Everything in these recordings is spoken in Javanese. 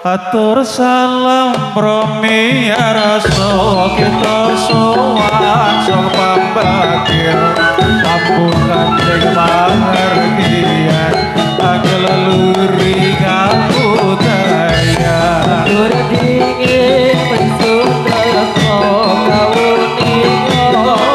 atur salam promi rasa kita sowan sang pambagir ampunan sing pangertian ageluri kabudaya dur dingin pensutra kawuni ngono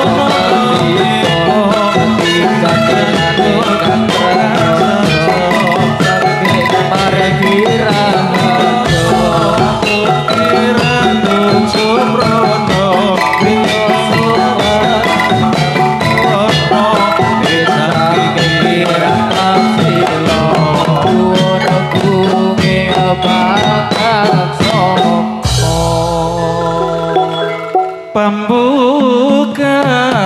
pembukaan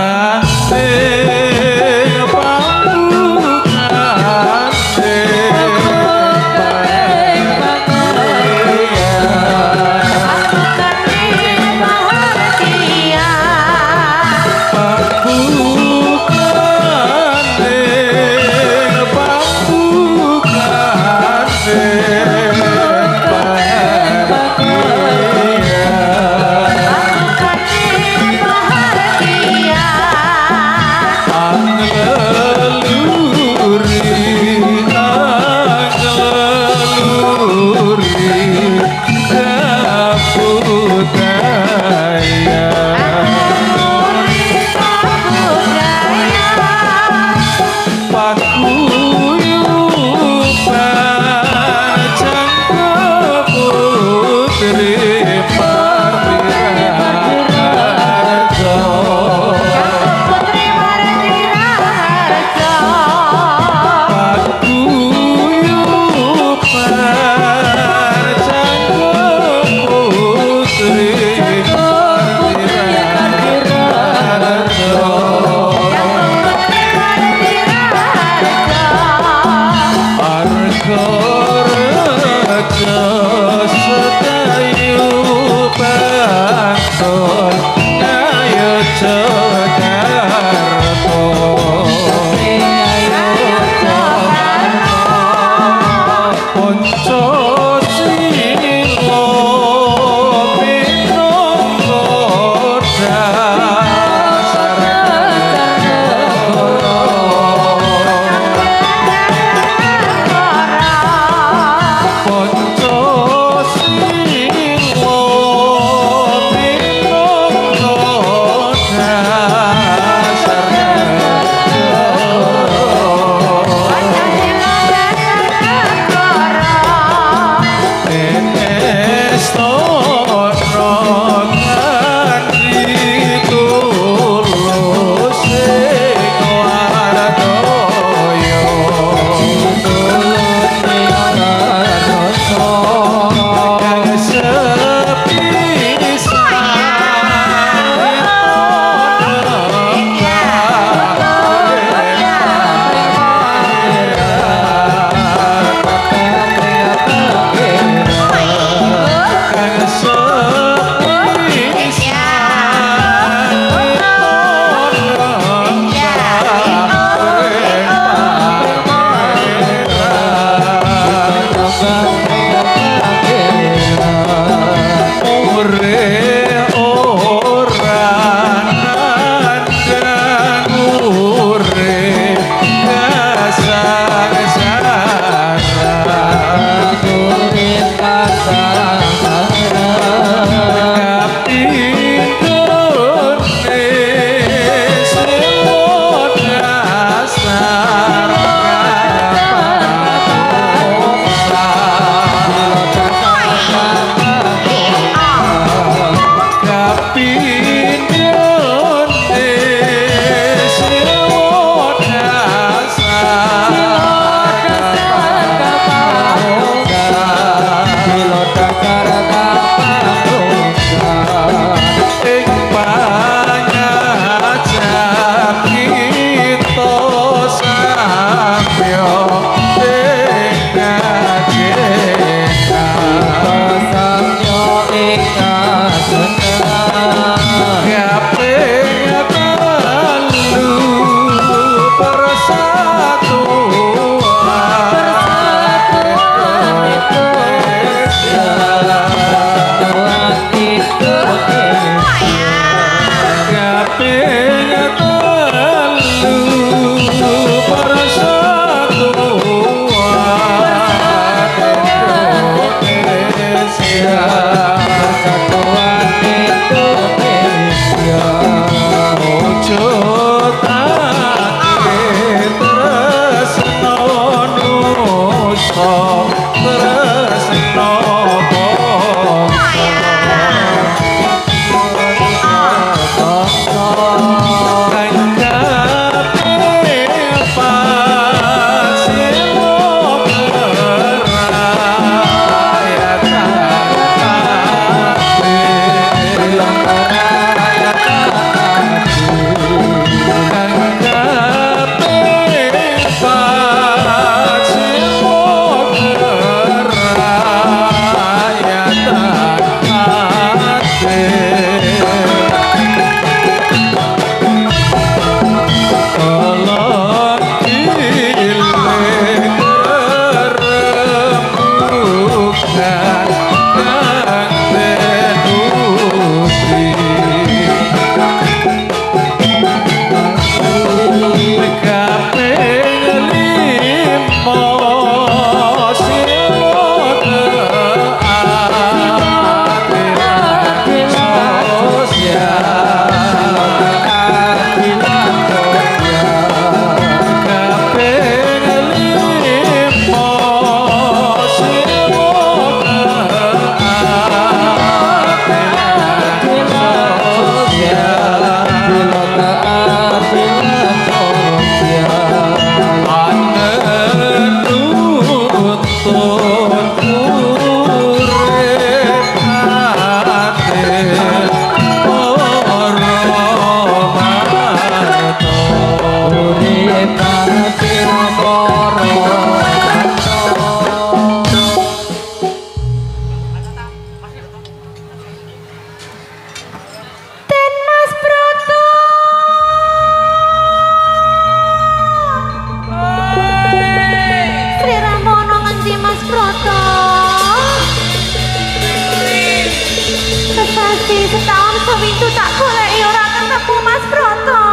Gusti setahun sewindu tak goleki ora ketemu Mas Broto.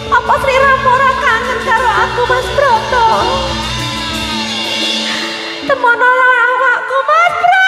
Apa Sri Rama ora kangen karo aku Mas Broto? Temono awakku Mas Broto.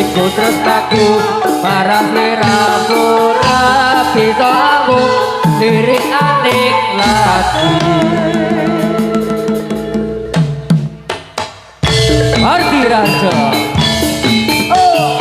Ku tresnaku marang sliramu ora bisa aku lirik aning lagi. Arti raja. Oh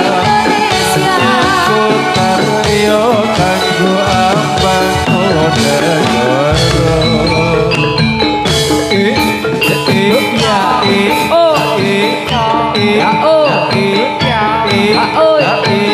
Indonesia Taryo kanggo ambang negara. Ya oh ya oh ya oh ya oh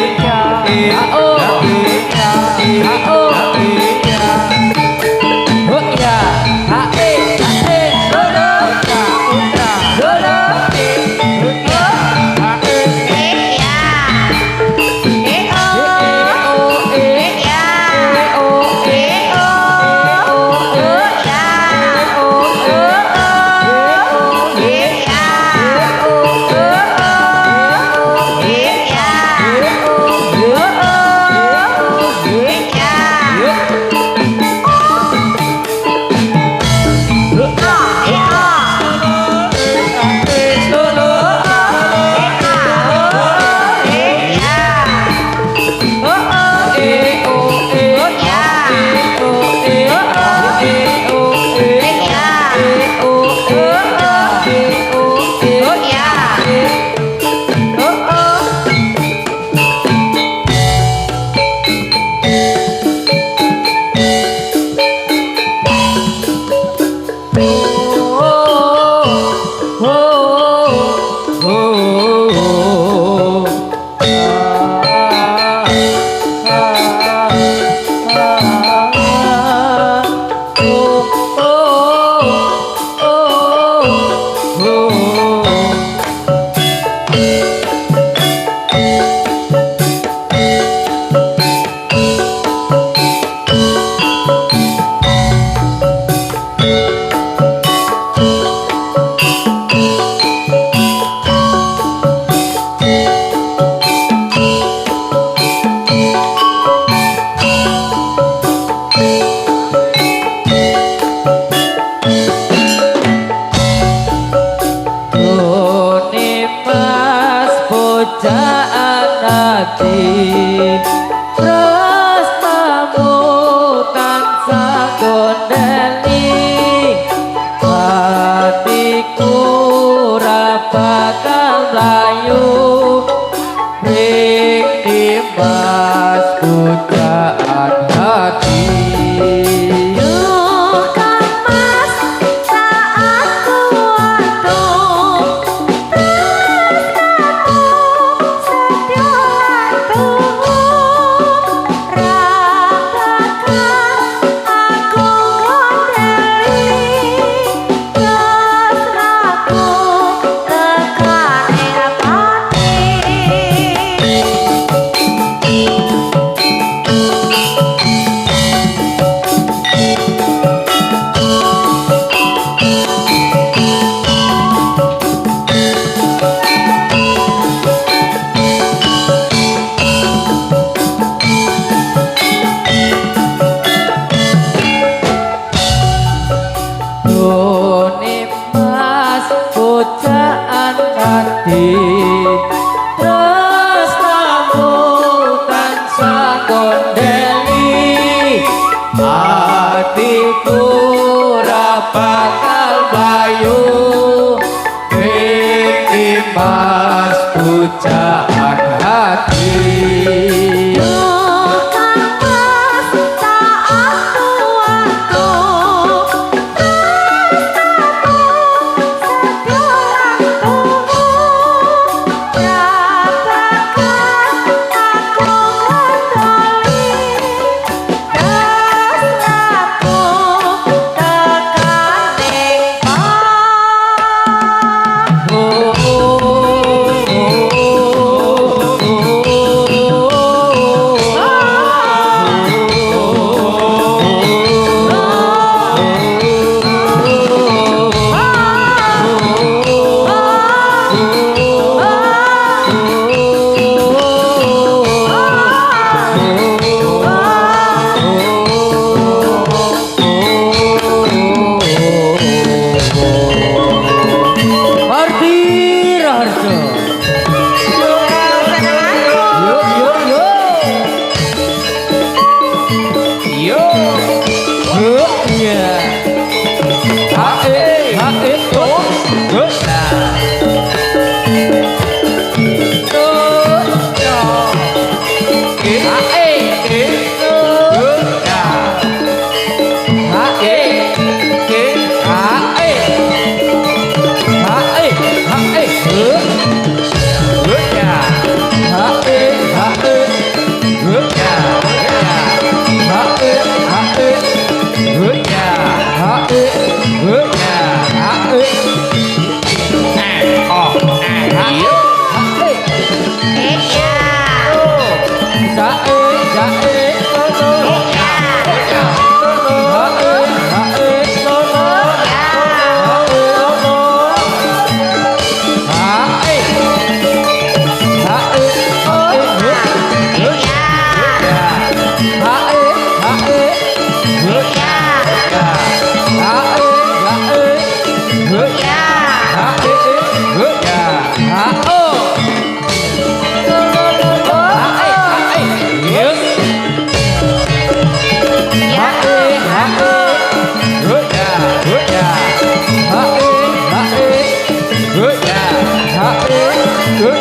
Ya.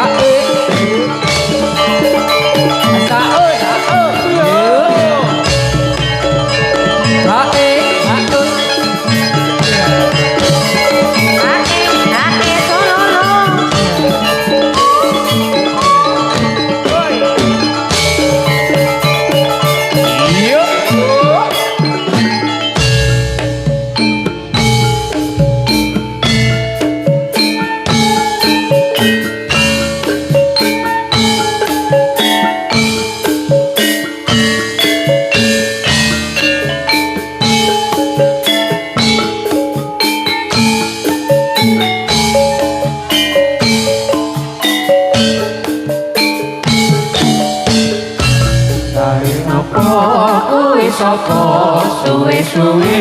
Ae. Sae, sae. Yo. Ae, ae. Ake sololo. Yo. Sapa suwe-suwe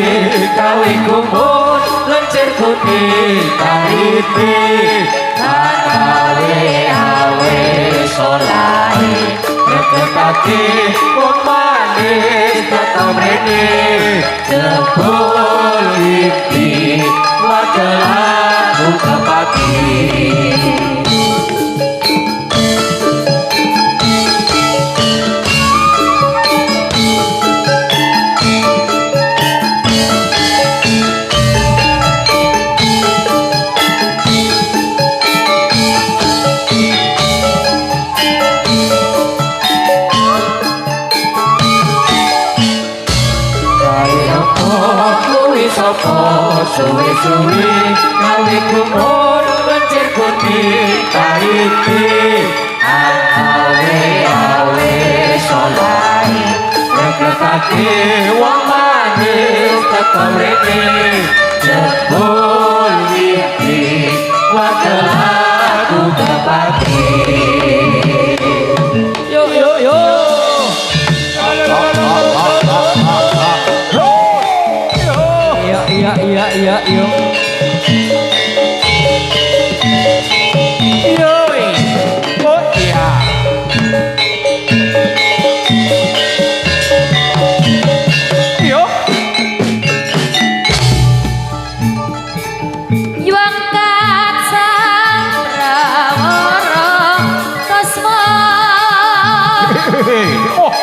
gawe kumpul lencer putih tarite awe solahe reketake wong manis tetep rene jebul iki wadah buka pagi. Sapa suwe-suwe gawe kumur lencer putih tarite awe solahe reketake wong manis tetep rene jebul iki wadah aku kepake. Yo yo yo. Iya yo. Yoi, oh iya. Yo. Yuang kacang prawara kasma. Oh.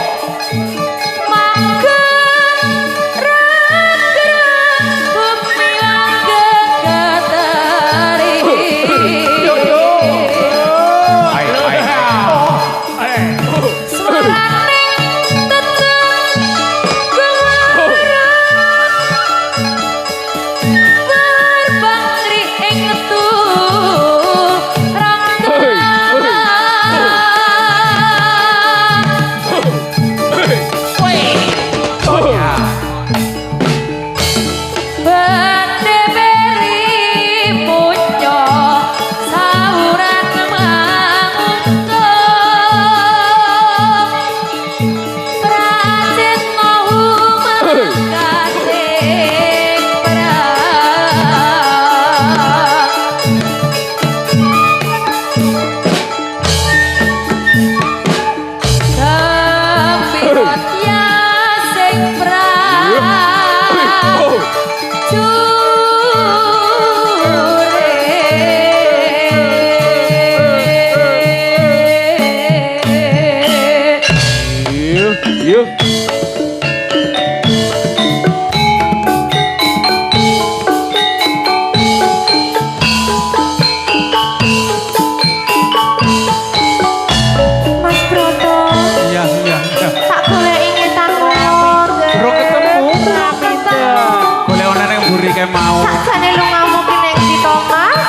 mau. Sakjane lu ngamuki ning ndi to, Mas?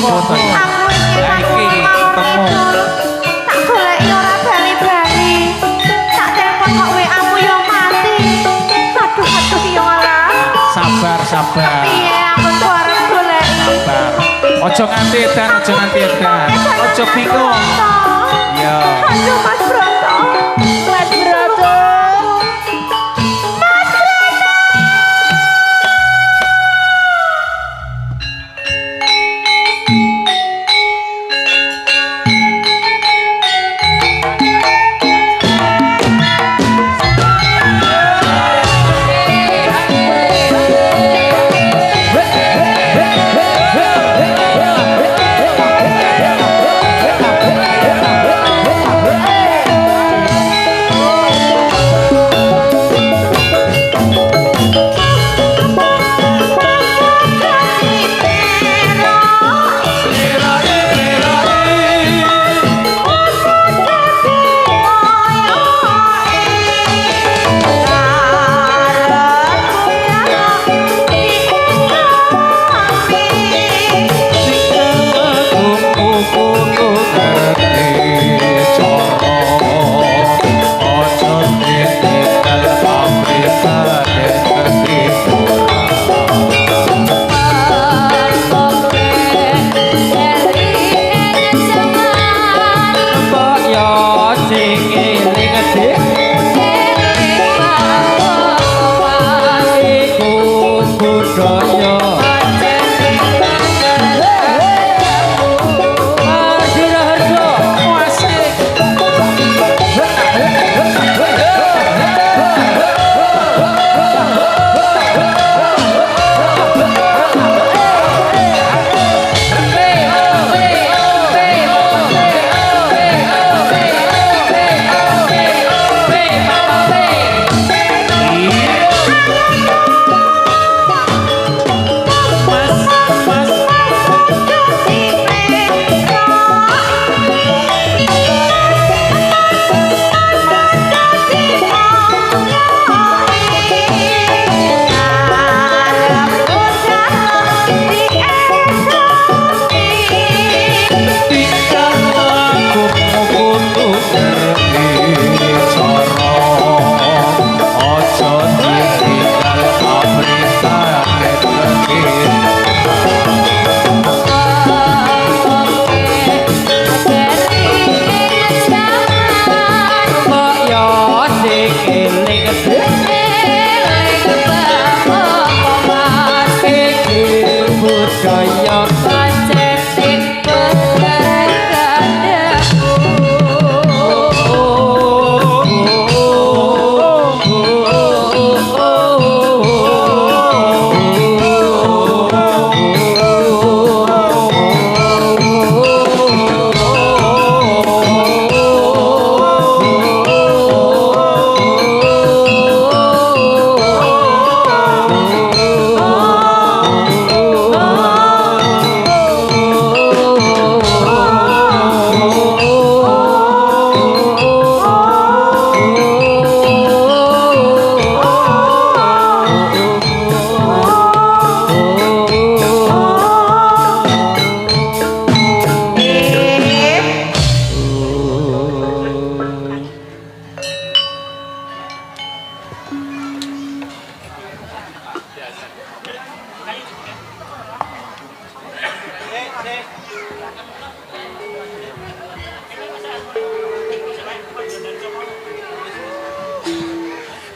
Boten. Aku iki Lah iki ketemu. tak goleki ora bali-bali. Tak telepon kok WA-mu yo mati. Aduh yo alah. Sabar, sabar. Piye aku kok arep goleki. Sabar. Ojo nganti edan, ojo nganti edan. Ojo bingung. Iya. Aduh Mas Broto. Mas Broto. Mas Broto.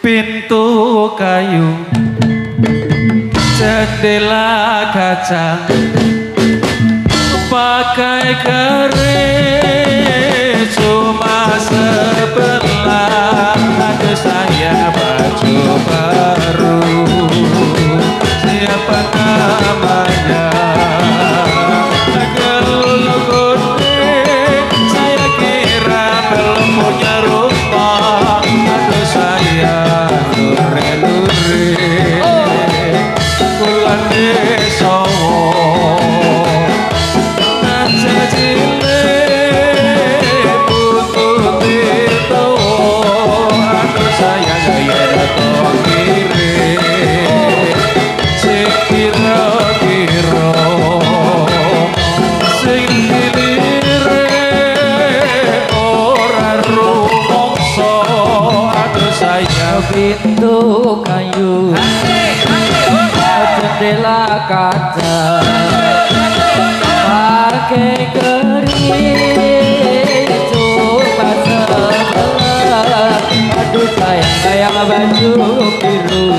Pintu kayu, jendela kaca, pakai keris cuma sebelah. Ada saya baju baru, siapa namanya? Saya kira belum punya rumah. Aduh saya lure-lure bulan desawo aja cilik butuh itu. Aduh saya gaya datang kiri sekira-kira sing dilire ora rumangsa. Aduh saya Pintu kayu, jendela kaca, pakai keris cuma sebelah. Aduh sayang baju biru,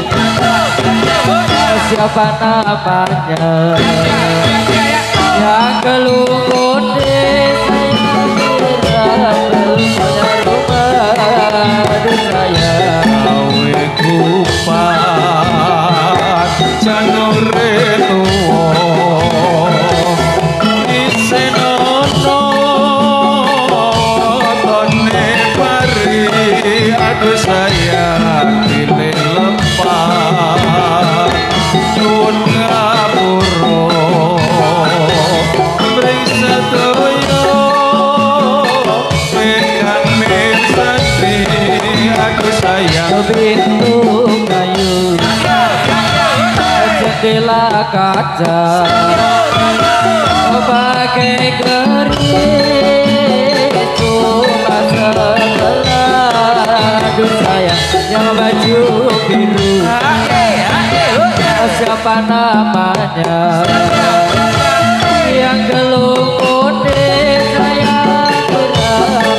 siapa namanya? Yang keluar saya kira belum punya rumah. Aduh sayang kupat janure tuwa isenono tone pari. Aduh sayang pilih lemah nyuwun ngapura mring sedaya mekan mesthi. Aduh sayang pintu kayu, jendela kaca, pakai keris cuma sebelah. Aduh sayang yang baju biru, siapa namanya? Yang gelung konde sayang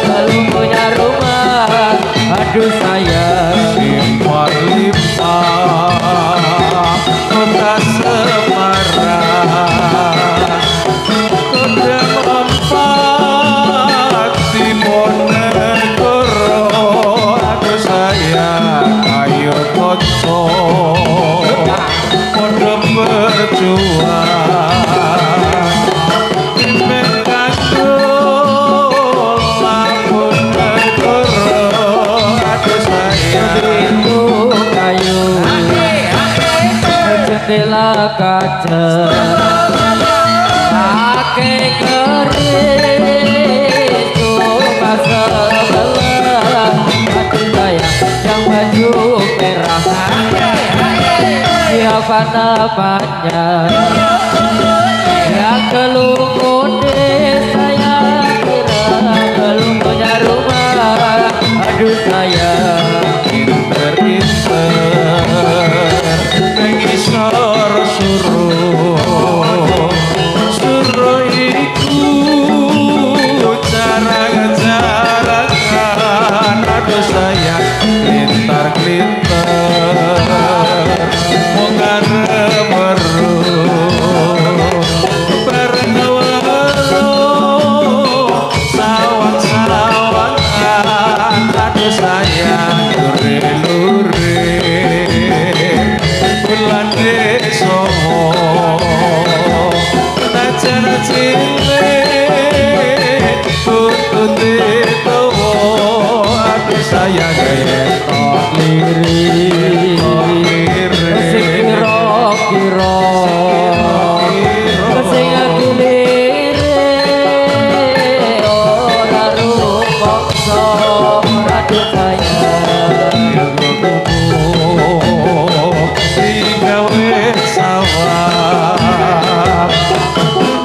belum punya rumah. Aduh sayang Limpah-limpah kota Semarang, kota empat Diponegoro. Aduh sayang ayo koco podo berjuang pimpin kandung lampun negoro. Aduh sayang itu kayu jendela kaca pakai keris cuma sebelah. Aduh sayang yang baju merah, siapa namanya? Yang gelung konde sayang belum punya rumah. Aduh sayang pinter-pinter mengisor suruh suruh iku jarang-jarangan. Aduh sayang klintar-klintar mongan meru bareng sawang-sawangan. Aduh sayang lure-lure bulan desomo najan cilik tutute towo. Aduh sayang tok lirik kira-kira sing aku lirik ora rumangsa. Aduh sayang digawe sawah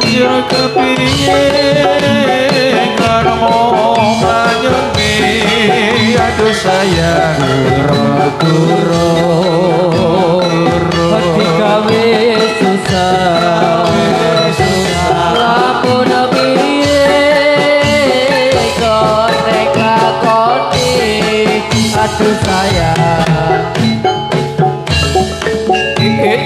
jero kepingin karmo manyoni. Aduh sayang guru-guru digawe susah lamun piye kok lakoni. Aduh sayang itu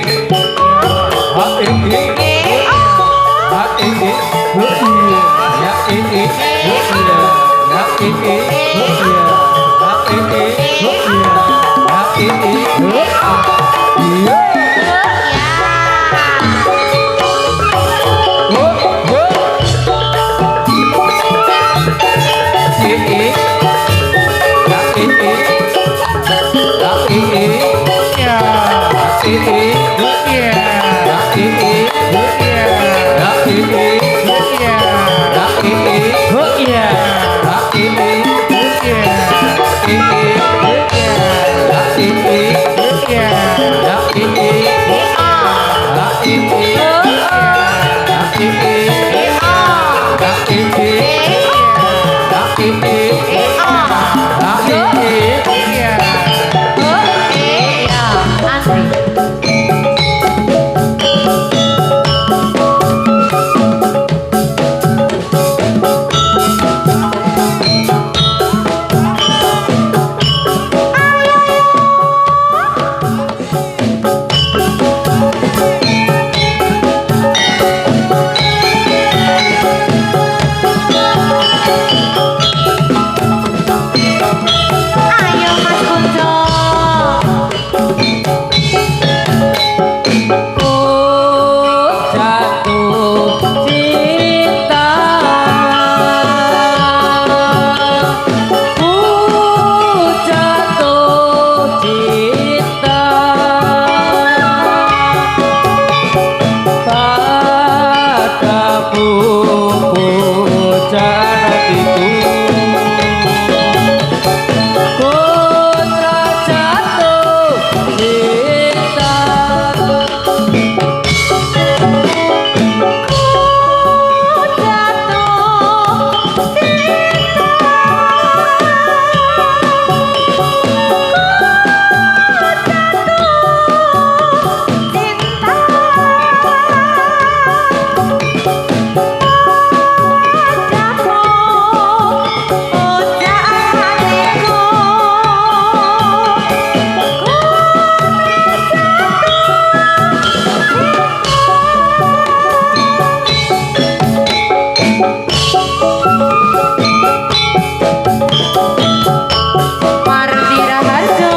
Mardi Raharjo.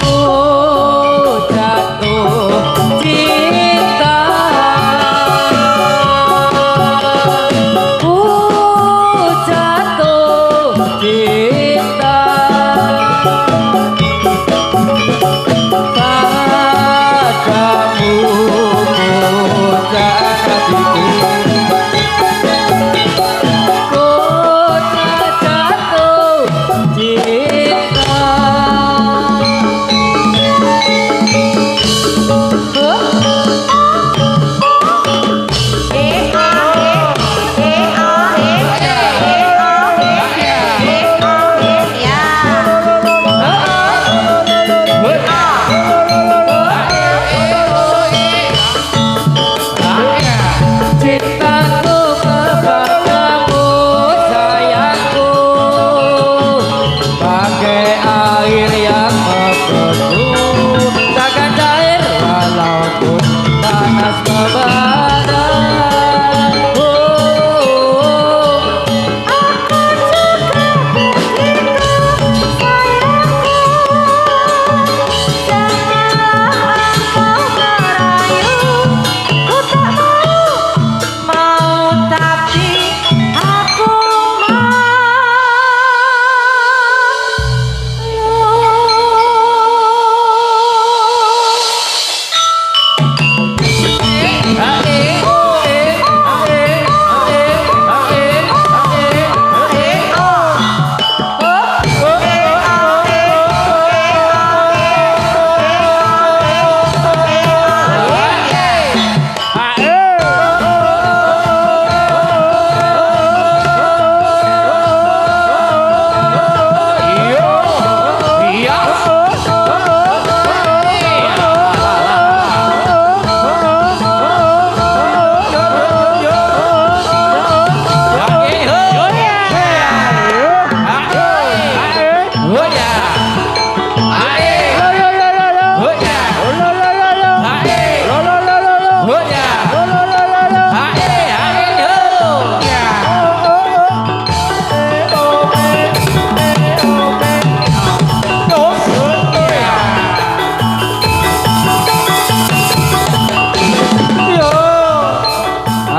Oh jatuh cinta, jatuh cinta padamu bocah hatiku. Oh jatuh cinta. Cintaku kepadamu sayangku, bagai air yang membeku, takkan cair walaupun panas membara.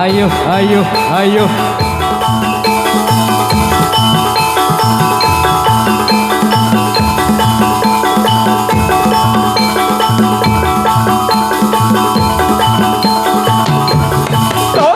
Ayo, ayo, ayo. Oh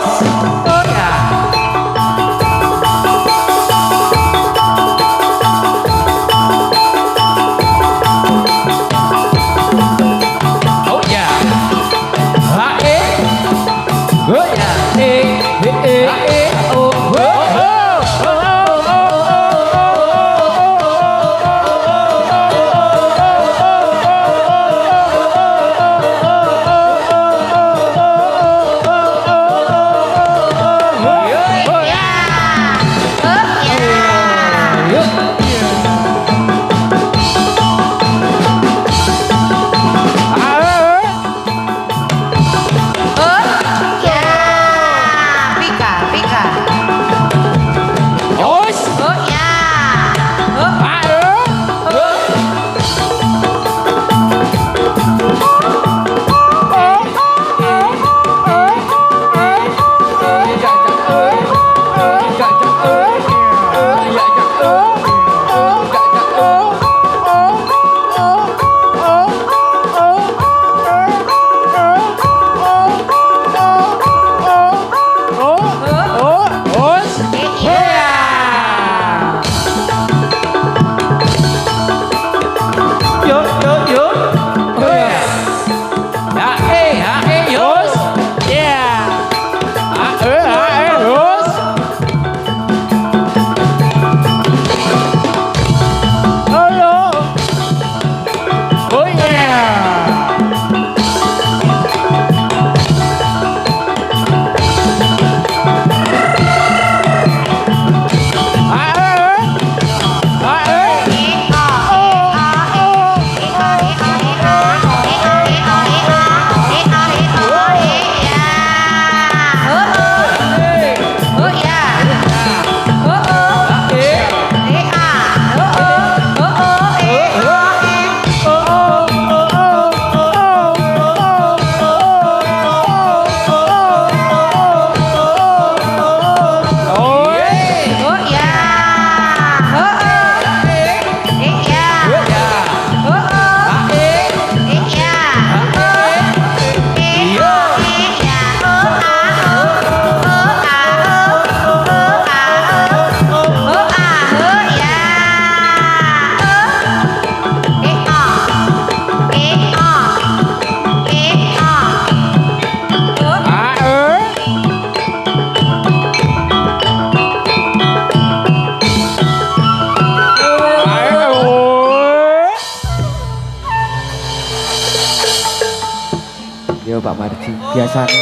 Yo Pak Marji, biasanya.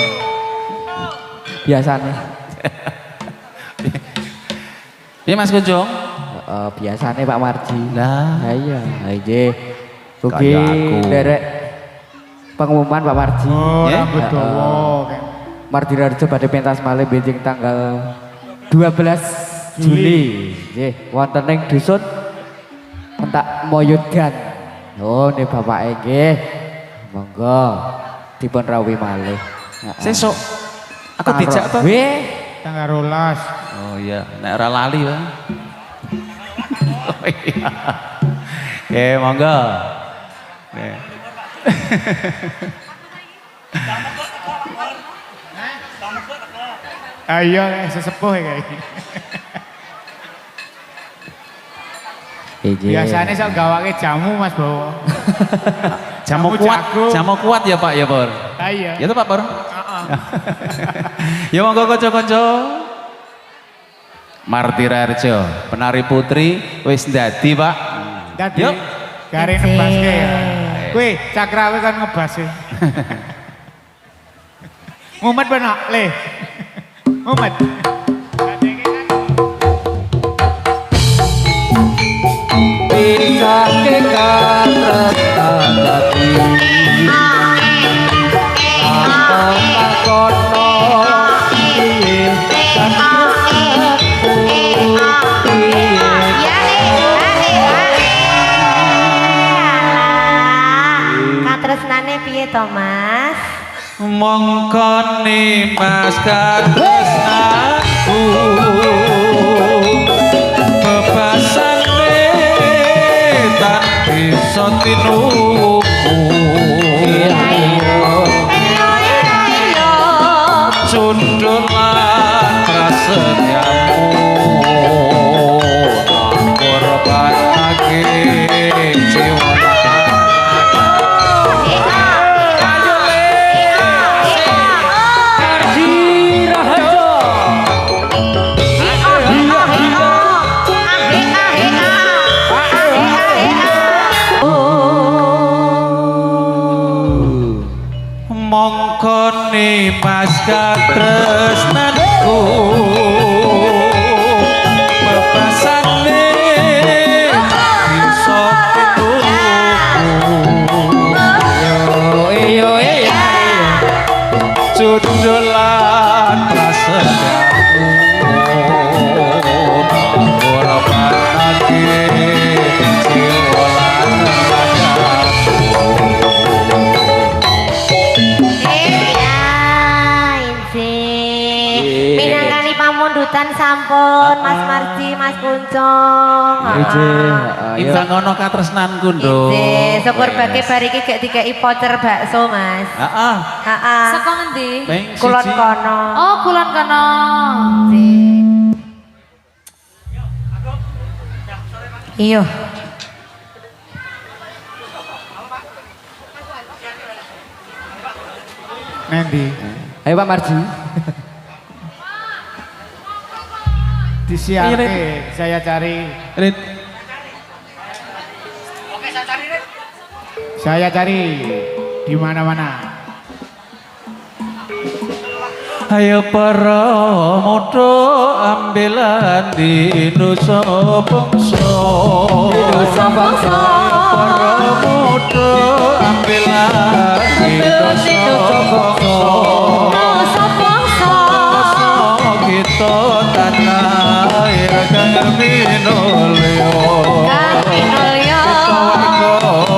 Biasanya. Iya Mas Kunjung. Biasanya Pak Marji. Lah. Iya, aja. Rugi Kayak aku. derek pengumuman Pak Marji. Oh, Ya? rambut dawa. Mardi Rajo pada pentas malih benjing tanggal 12 Juli. Nggih, wonten ing dusun Entak Moyotgan. Oh, nih bapake nggih. Monggo dipun rawuhi malih. Sesuk aku dijak to. Weh, Tanggal 12. Oh iya, nek ora lali Bang. Oh iya. Monggo. Nih. Ayo sesepuh ya kayak. Biasanya sok gawake jamu Mas Bowo. Jamu Jamu kuat, jagung. jamu kuat ya Pak ya Pur. Ayo. Ya tuh Pak Pur. Ya monggo kanca-kanca. Marti Rarjo, penari putri wis ndadi Pak. Dadi Yuk. gare nebaske ya. Kuwi cakrawe kan ngebas e. Mumet benak le. Mumet. bisa kekatretan dadi. Apa kono piye kan aku piye. Katresnane piye to, Mas? Mongkone Mas katresnanku bebasane tak bisa tinuku sundul lan prasetyamu ngorbanake jiwa. Mongkone Mas katresnanku bebasane bisa tinuku jundulan prasetyaku ngorbanake jiwa lan Pinangkani pamundutan sampun Mas Marji, Mas Kuncung. Imbang ngono katresnanku nduk. Nggih, syukur bagi bariki gak dikeki voucher bakso, Mas. Heeh. Heeh. Saka ngendi? Ping Kulon siji. kono. Oh, kulon kono. Iya. Nendi. Ayo Pak Marji. Disiapke saya cari. Rit. Saya cari di mana-mana. Ayo para muda ambilan di nusa bangsa. Nusa bangsa. Para muda ambilan di nusa bangsa. Nusa bangsa. Kita tanah air kang minulya. Kang minulya.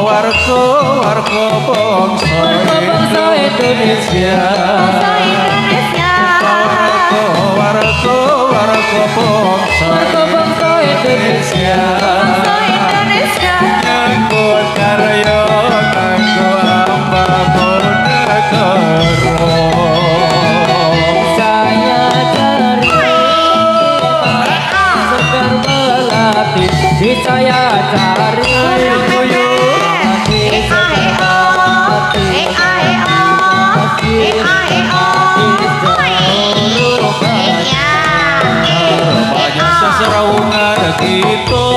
Warga bangsa Indonesia. Warga bangsa Indonesia. Nyangkut karya kanggo ambangun negara. Saya cari segar melati. Saya cari Banyak seseraungan kita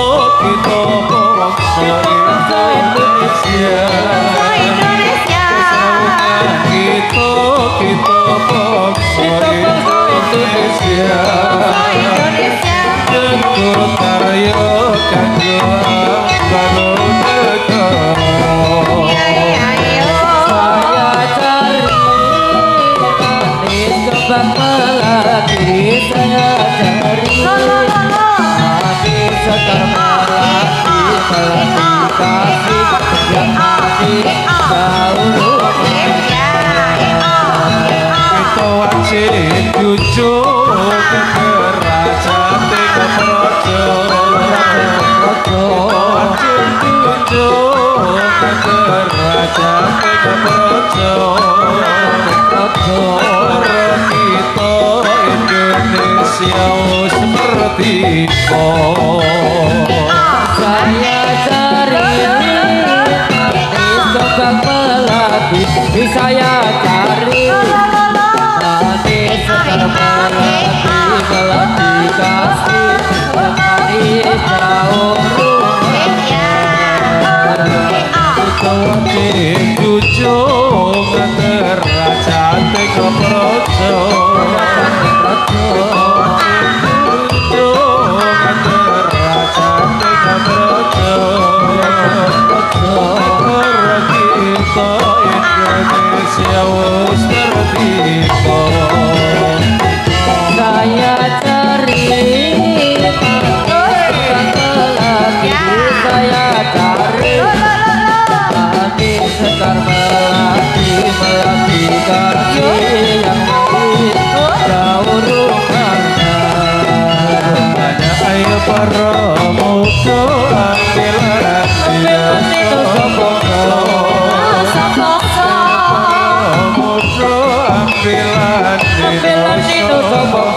raja Projo kita Indonesia seperti Saya cari Sobang melati saya cari Mati sekar melati melati kasih Mati jauh Jujung raja Tengah Projo Saya cari saya cari Mati sekar melati melati kasih yang mati jauh rumahnya Hanya ayo para muda ambilan itu sobong muda ambilan itu sobong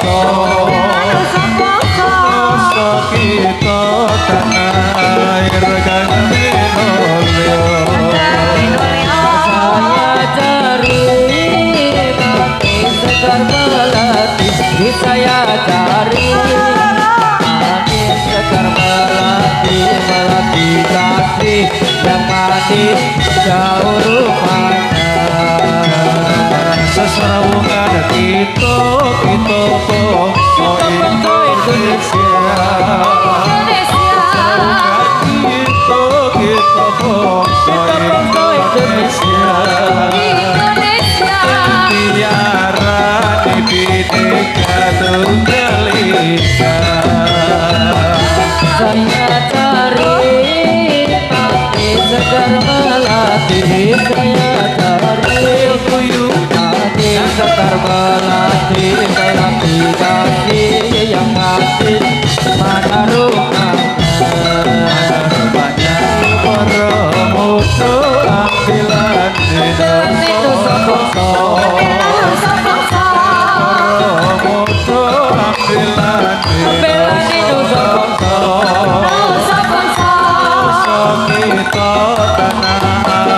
kita tanah air kan minolio saya cari mati sekar melati saya cari mati sekar melati melati kasih yang mati jauh rumahnya seserawungan kita bangsa Indonesia kita bangsa Indonesia biara di Bhinneka Tunggal Ika saya cari mati sekar melati saya cari mati sekar melati melati kasih yang mati mana rumahnya para muda ambilan itu sobong muda ambilan itu sobong kita tanah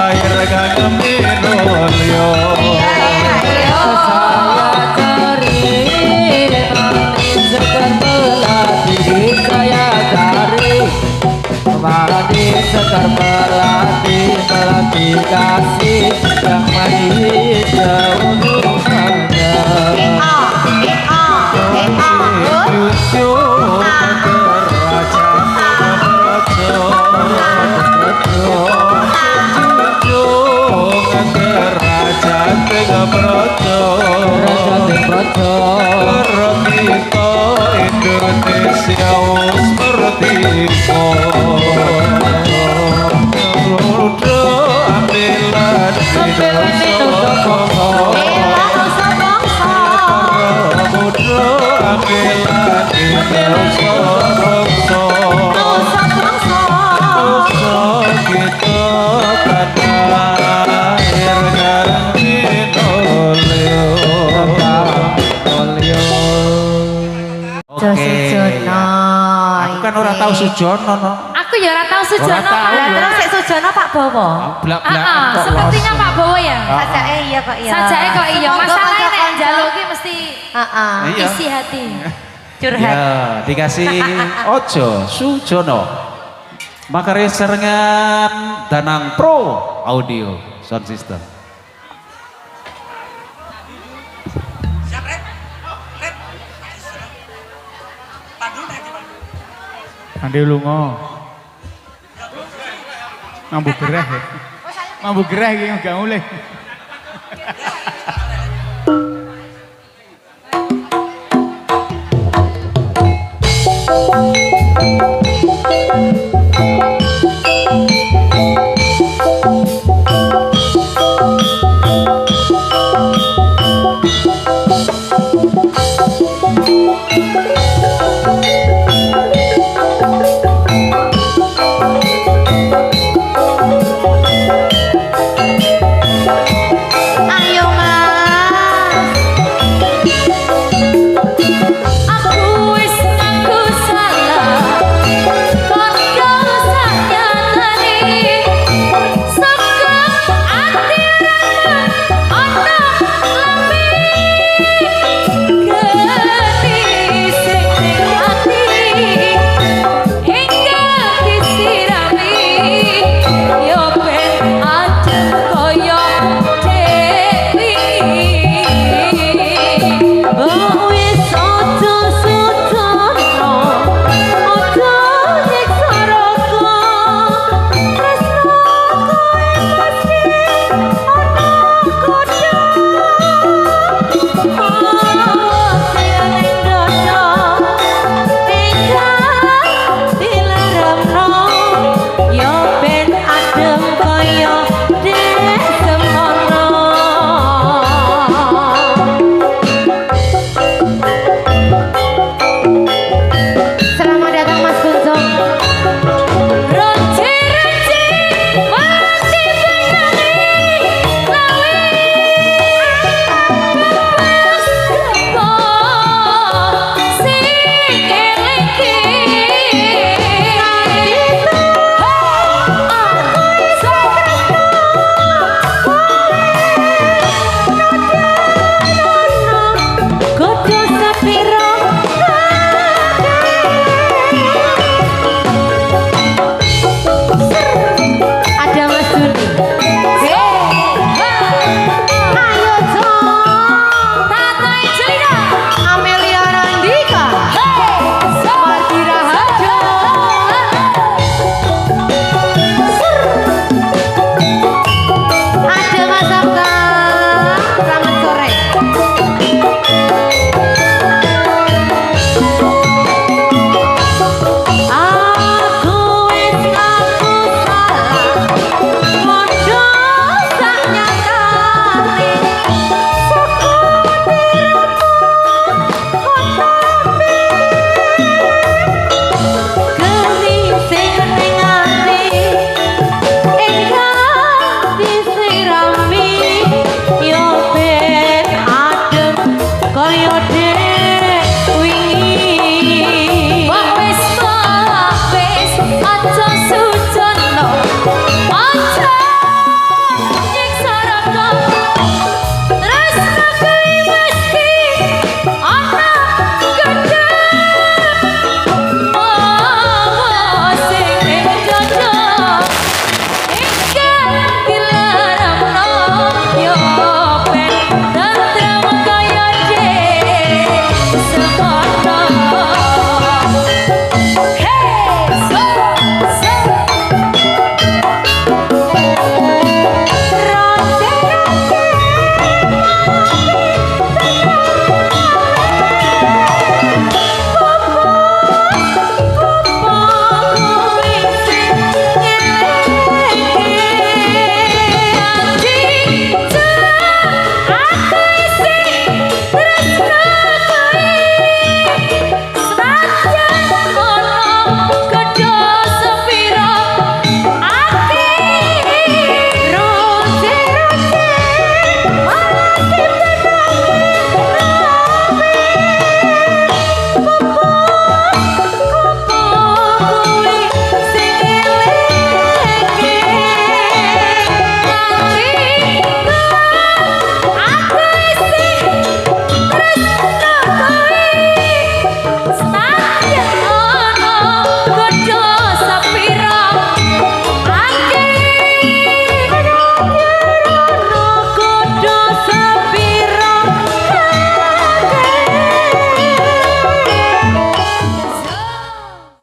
air kan minolio saya cari mati sekar melati saya cari mati sekar melati melati kasih yang mati jauh rumahnya jujur raja Tengah Projo kita Indonesia seperti muda ambilan itu sobong muda ambilan kita tanah air garang minolio. Sujono. Aku kan ora tahu Sujono no. Aku ya ora tahu Sujono. Ora tahu, Lah ya. terus sik Sujono Pak Bowo. Blak-blakan kok Sepertinya los. Pak Bowo ya. Sajake iya kok iya. Sajake kok iya. Monggo Masalahnya nek kanca-kanca. njaluk ki mesti Heeh. Iya. isi hati. Curhat. Ya, dikasih Ojo Sujono. Makarya serengan Danang Pro Audio Sound System. Ande lunga. Mambu gerah ya. Mambu gerah iki gak mulih.